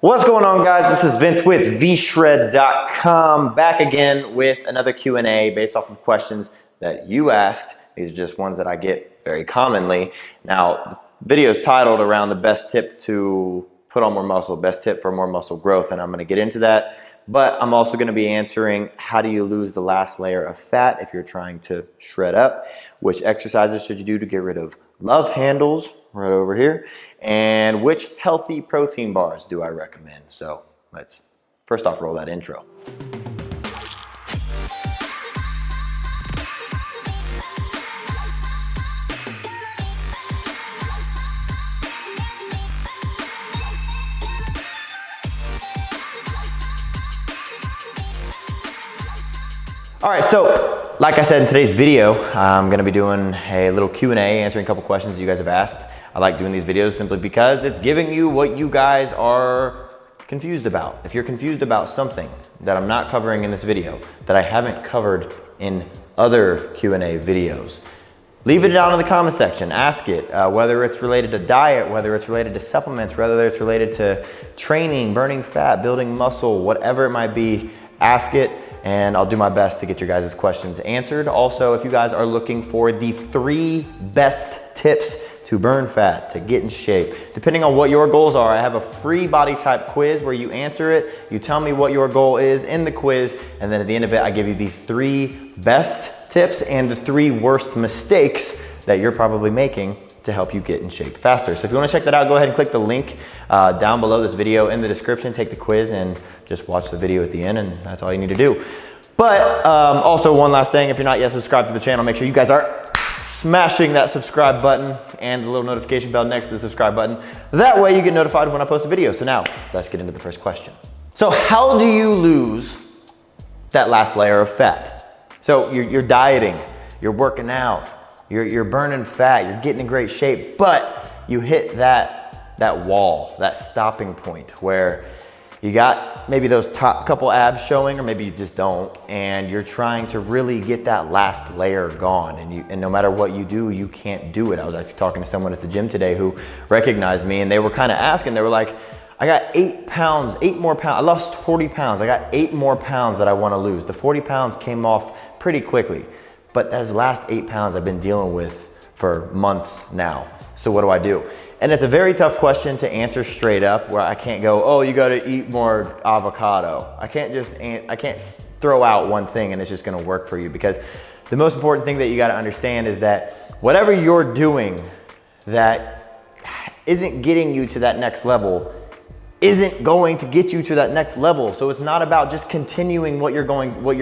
What's going on, guys? This is Vince with vshred.com, back again with another Q&A based off of questions that you asked. These are just ones that I get very commonly. Now, the video is titled around the best tip to put on more muscle, best tip for more muscle growth, and I'm going to get into that. But I'm also going to be answering how do you lose the last layer of fat if you're trying to shred up, which exercises should you do to get rid of love handles, right over here, and which healthy protein bars do I recommend. So let's first off roll that intro. All right, so like I said in today's video, I'm gonna be doing a little Q&A, answering a couple questions that you guys have asked. I like doing these videos simply because it's giving you what you guys are confused about. If you're confused about something that I'm not covering in this video, that I haven't covered in other Q&A videos, leave it down in the comment section. Ask it, whether it's related to diet, whether it's related to supplements, whether it's related to training, burning fat, building muscle, whatever it might be, ask it. And I'll do my best to get your guys' questions answered. Also, if you guys are looking for the 3 best tips to burn fat, to get in shape, depending on what your goals are, I have a free body type quiz where you answer it, you tell me what your goal is in the quiz, and then at the end of it, I give you the 3 best tips and the 3 worst mistakes that you're probably making to help you get in shape faster. So if you wanna check that out, go ahead and click the link down below this video in the description, take the quiz and just watch the video at the end, and that's all you need to do. But also one last thing, if you're not yet subscribed to the channel, make sure you guys are smashing that subscribe button and the little notification bell next to the subscribe button. That way you get notified when I post a video. So now let's get into the first question. So how do you lose that last layer of fat? So you're dieting, you're working out, you're burning fat, you're getting in great shape, but you hit that wall, that stopping point where you got maybe those top couple abs showing, or maybe you just don't, and you're trying to really get that last layer gone, and no matter what you do, you can't do it. I was actually talking to someone at the gym today who recognized me, and they were kind of asking, they were like, I got 8 more pounds, I lost 40 pounds, I got 8 more pounds that I want to lose. The 40 pounds came off pretty quickly, but those last 8 pounds I've been dealing with for months now. So what do I do? And it's a very tough question to answer straight up, where I can't go, oh, you gotta eat more avocado. I can't throw out one thing and it's just gonna work for you, because the most important thing that you gotta understand is that whatever you're doing that isn't getting you to that next level isn't going to get you to that next level. So it's not about just continuing what you're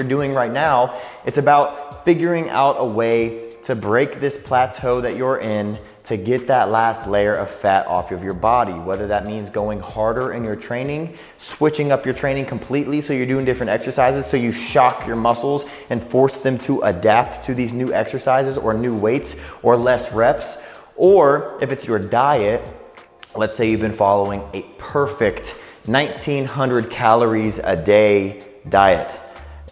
doing right now. It's about figuring out a way to break this plateau that you're in, to get that last layer of fat off of your body, whether that means going harder in your training, switching up your training completely so you're doing different exercises so you shock your muscles and force them to adapt to these new exercises or new weights or less reps. Or if it's your diet, let's say you've been following a perfect 1900 calories a day diet,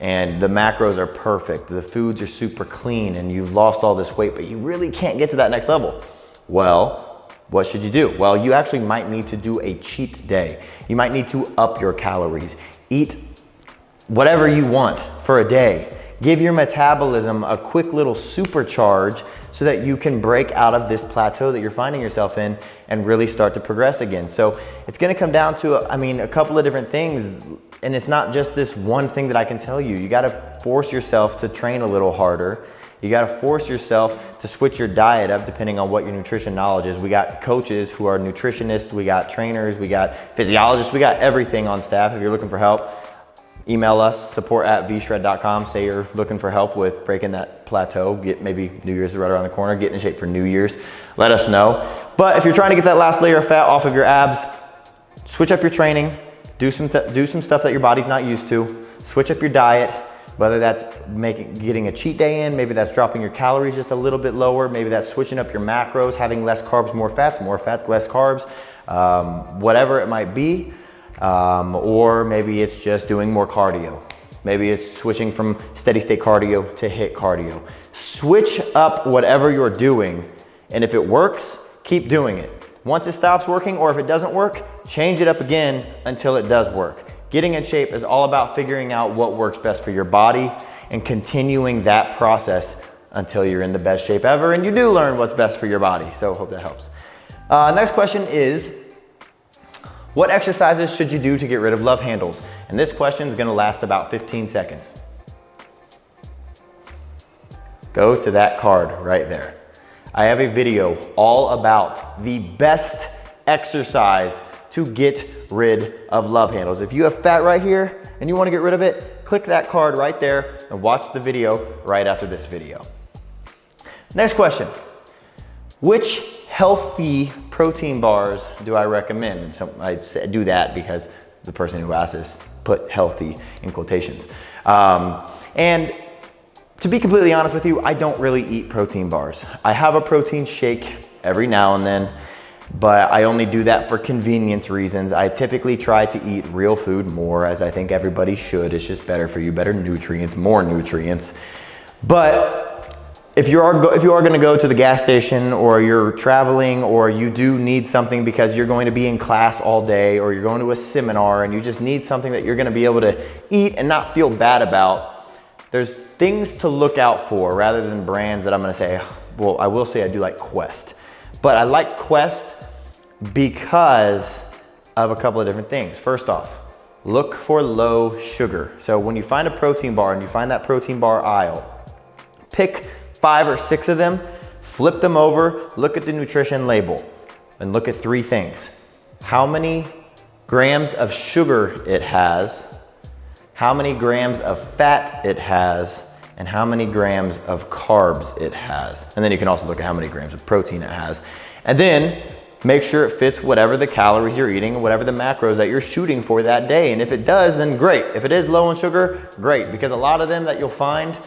and the macros are perfect, the foods are super clean, and you've lost all this weight, but you really can't get to that next level. Well, what should you do? Well, you actually might need to do a cheat day. You might need to up your calories. Eat whatever you want for a day. Give your metabolism a quick little supercharge so that you can break out of this plateau that you're finding yourself in and really start to progress again. So it's gonna come down to, a couple of different things, and it's not just this one thing that I can tell you. You gotta force yourself to train a little harder. You gotta force yourself to switch your diet up depending on what your nutrition knowledge is. We got coaches who are nutritionists, we got trainers, we got physiologists, we got everything on staff. If you're looking for help, email us, support@vshred.com. Say you're looking for help with breaking that plateau. Maybe New Year's is right around the corner, getting in shape for New Year's. Let us know. But if you're trying to get that last layer of fat off of your abs, switch up your training, do some stuff that your body's not used to, switch up your diet, whether that's getting a cheat day in, maybe that's dropping your calories just a little bit lower, maybe that's switching up your macros, having less carbs, more fats, less carbs, whatever it might be. Or maybe it's just doing more cardio. Maybe it's switching from steady state cardio to HIIT cardio. Switch up whatever you're doing, and if it works, keep doing it. Once it stops working, or if it doesn't work, change it up again until it does work. Getting in shape is all about figuring out what works best for your body and continuing that process until you're in the best shape ever and you do learn what's best for your body. So hope that helps. Next question is, what exercises should you do to get rid of love handles? And this question is gonna last about 15 seconds. Go to that card right there. I have a video all about the best exercise to get rid of love handles. If you have fat right here and you wanna get rid of it, click that card right there and watch the video right after this video. Next question, which healthy protein bars do I recommend? And so I do that because the person who asked this put healthy in quotations. And to be completely honest with you, I don't really eat protein bars. I have a protein shake every now and then, but I only do that for convenience reasons. I typically try to eat real food more, as I think everybody should. It's just better for you, better nutrients, more nutrients. But if you are gonna go to the gas station, or you're traveling, or you do need something because you're going to be in class all day, or you're going to a seminar and you just need something that you're gonna be able to eat and not feel bad about, there's things to look out for rather than brands that I'm gonna say, well, I will say I do like Quest. But I like Quest because of a couple of different things. First off, look for low sugar. So when you find a protein bar and you find that protein bar aisle, pick 5 or 6 of them, flip them over, look at the nutrition label, and look at 3 things. How many grams of sugar it has, how many grams of fat it has, and how many grams of carbs it has. And then you can also look at how many grams of protein it has. And then make sure it fits whatever the calories you're eating and whatever the macros that you're shooting for that day. And if it does, then great. If it is low in sugar, great. Because a lot of them that you'll find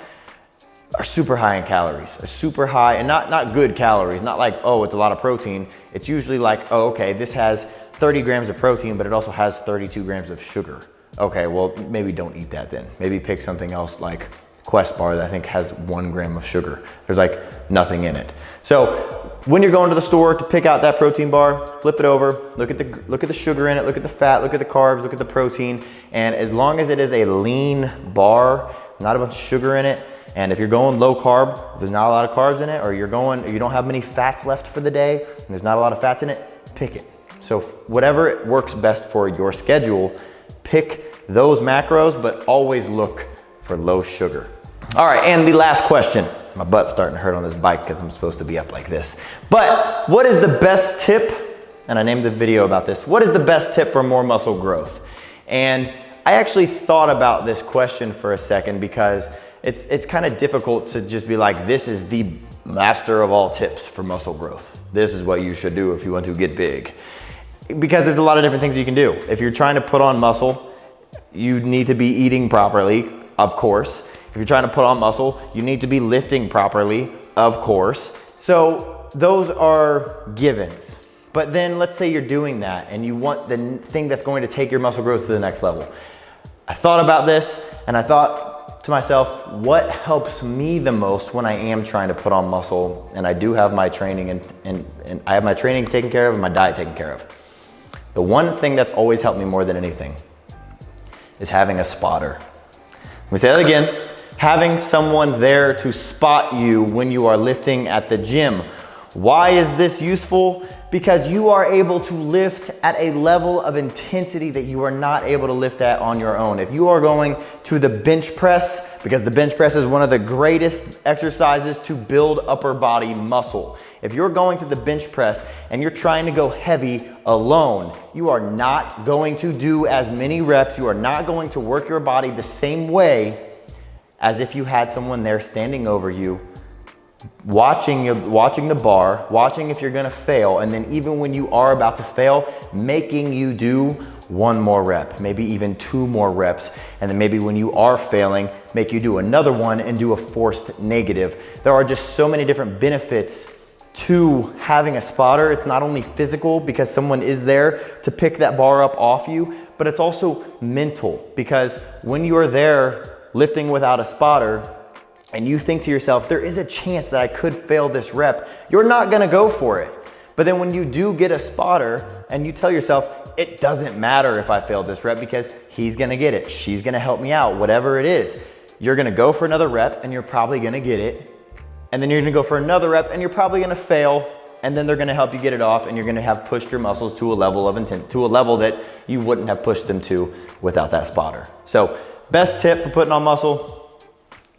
are super high in calories, are super high, and not good calories, not like, oh, it's a lot of protein. It's usually like, oh, okay, this has 30 grams of protein, but it also has 32 grams of sugar. Okay, well, maybe don't eat that then. Maybe pick something else like Quest bar that I think has 1 gram of sugar. There's like nothing in it. So when you're going to the store to pick out that protein bar, flip it over, look at the sugar in it, look at the fat, look at the carbs, look at the protein, and as long as it is a lean bar, not a bunch of sugar in it, and if you're going low carb, if there's not a lot of carbs in it, or you don't have many fats left for the day, and there's not a lot of fats in it, pick it. So whatever works best for your schedule, pick those macros, but always look for low sugar. All right, and the last question. My butt's starting to hurt on this bike because I'm supposed to be up like this. But what is the best tip? And I named the video about this. What is the best tip for more muscle growth? And I actually thought about this question for a second because it's kind of difficult to just be like, this is the master of all tips for muscle growth. This is what you should do if you want to get big. Because there's a lot of different things you can do. If you're trying to put on muscle, you need to be eating properly, of course. If you're trying to put on muscle, you need to be lifting properly, of course. So those are givens. But then let's say you're doing that and you want the thing that's going to take your muscle growth to the next level. I thought about this and I thought to myself, what helps me the most when I am trying to put on muscle? And I do have my training and I have my training taken care of and my diet taken care of. The one thing that's always helped me more than anything is having a spotter. Let me say that again. Having someone there to spot you when you are lifting at the gym. Why is this useful? Because you are able to lift at a level of intensity that you are not able to lift at on your own. If you are going to the bench press, because the bench press is one of the greatest exercises to build upper body muscle. If you're going to the bench press and you're trying to go heavy alone, you are not going to do as many reps. You are not going to work your body the same way as if you had someone there standing over you, watching the bar, watching if you're gonna fail, and then even when you are about to fail, making you do 1 more rep, maybe even 2 more reps, and then maybe when you are failing, make you do another one and do a forced negative. There are just so many different benefits to having a spotter. It's not only physical because someone is there to pick that bar up off you, but it's also mental because when you are there lifting without a spotter and you think to yourself, there is a chance that I could fail this rep, you're not gonna go for it. But then when you do get a spotter and you tell yourself, it doesn't matter if I failed this rep because he's gonna get it, she's gonna help me out, whatever it is, you're gonna go for another rep and you're probably gonna get it. And then you're gonna go for another rep and you're probably gonna fail, and then they're gonna help you get it off, and you're gonna have pushed your muscles to a level of intent, to a level that you wouldn't have pushed them to without that spotter. So best tip for putting on muscle,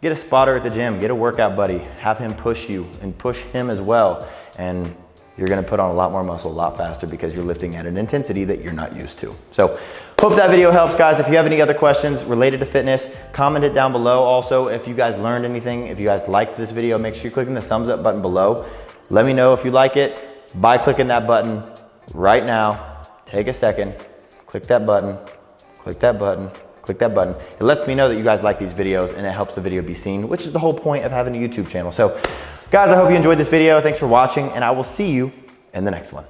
get a spotter at the gym, get a workout buddy, have him push you and push him as well. And you're gonna put on a lot more muscle a lot faster because you're lifting at an intensity that you're not used to. So hope that video helps, guys. If you have any other questions related to fitness, comment it down below. Also, if you guys learned anything, if you guys liked this video, make sure you're clicking the thumbs up button below. Let me know if you like it by clicking that button right now. Take a second, click that button, click that button, click that button. It lets me know that you guys like these videos and it helps the video be seen, which is the whole point of having a YouTube channel. So guys, I hope you enjoyed this video. Thanks for watching, and I will see you in the next one.